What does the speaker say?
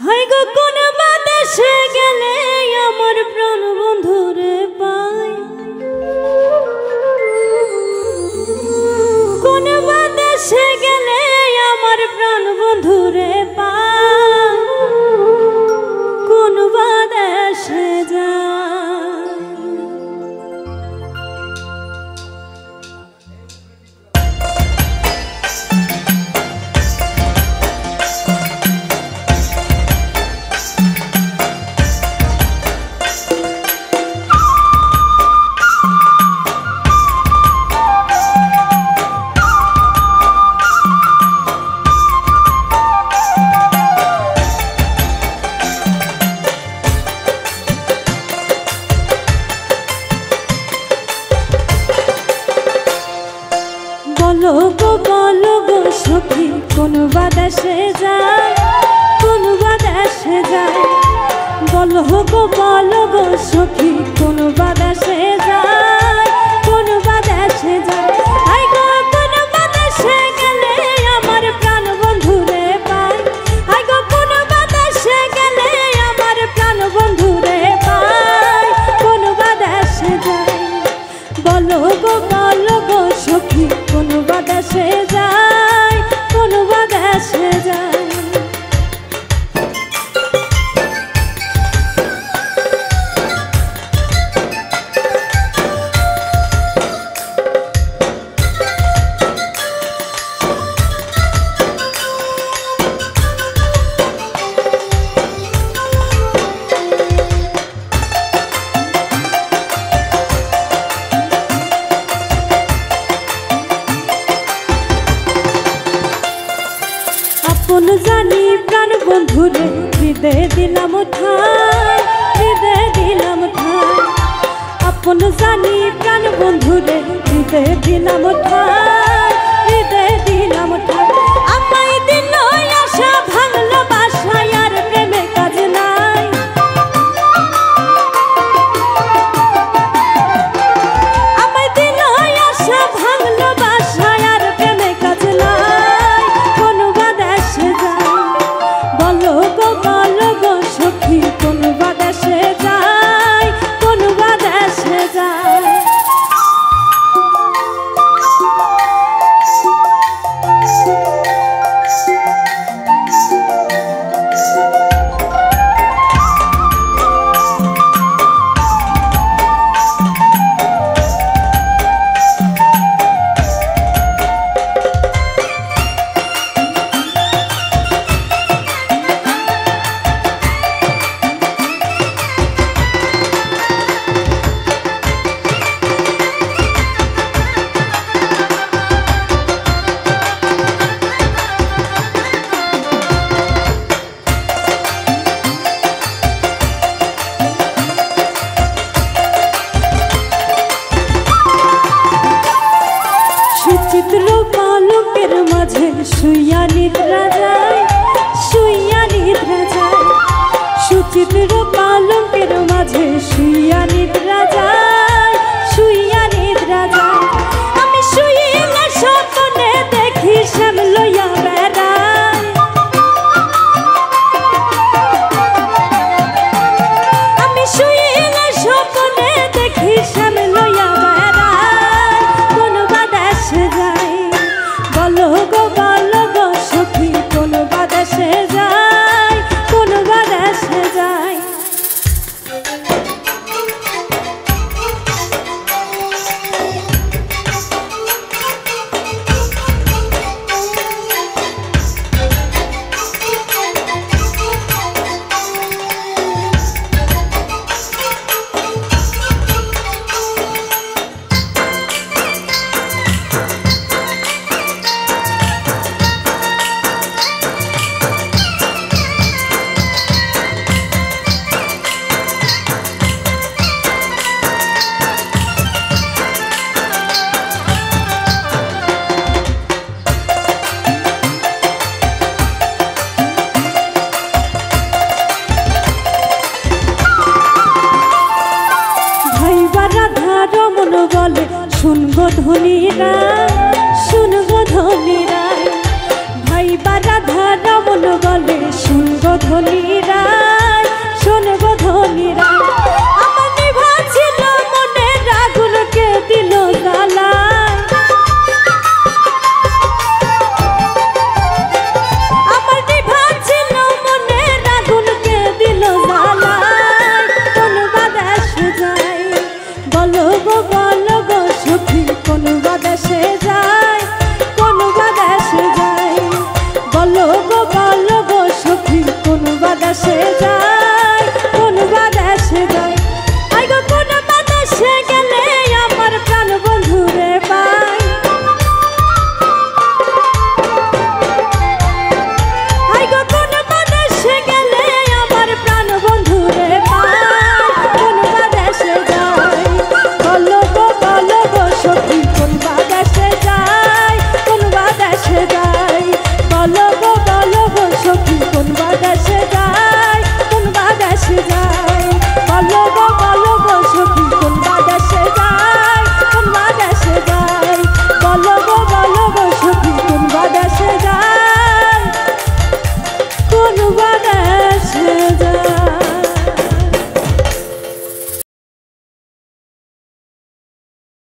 High গো কোন বাতাসে গেলে আমার প্রাণ বন্ধুরে পাই, কোন বাতাসে গেলে আমার প্রাণ বন্ধুরে পাই, কোন বাতাসে যায়। বলো গো সখী কোন বাতাসে যায়, কোন বাতাসে যায়। বলো গো সখী কোন বাতাসে যায়, কোন বাতাসে যায়। আই গো কোন বাতাসে গেলে আমার প্রাণ বন্ধুরে পাই, আই গো কোন বাতাসে গেলে আমার প্রাণ বন্ধুরে পাই, কোন বাতাসে যায়। বলো গো সখী কোন বাতাসে যায়, কোন বাতাসে যায়। আপন জানি প্রাণ বন্ধুরে হৃদয়ে দিলাম ঠাই, হৃদয়ে দিলাম ঠাই। আপন জানি প্রাণ বন্ধুরে হৃদয়ে দিলাম ঠাই, হৃদয়ে দিলাম ঠাই। আমায় দিল আশা ভাঙলো বাসায় আর প্রেমে কাজ নাই, আমায় দিল আশা ভাঙলো বাসায় আর প্রেমে কাজ নাই, কোন বাতাসে যায়। বলো গো সখী কোন বাতাসে যায়, কোন বাতাসে যায়। চিত্র পালকের মাঝে শুইয়া নিদ্রা যায়, শুইয়া নিদ্রা যায়। সুচিত্র পালকের মাঝে শুইয়া নিদ্রা যায়, শুইয়া নিদ্রা যায়। আমি শুইলে স্বপ্নে দেখি শ্যাম লইয়া বেড়ায়, আমি শুইলে স্বপ্নে দেখি শ্যাম লইয়া বেড়ায়, কোন বাতাসে যায়। বলো গো সখী কোন বাতাসে যায়, কোন বাতাসে যায়। বলে শুনগো ধনীরা, শুনগো ধনীরা। ভাই বা রাধা রমন বলে শুনগো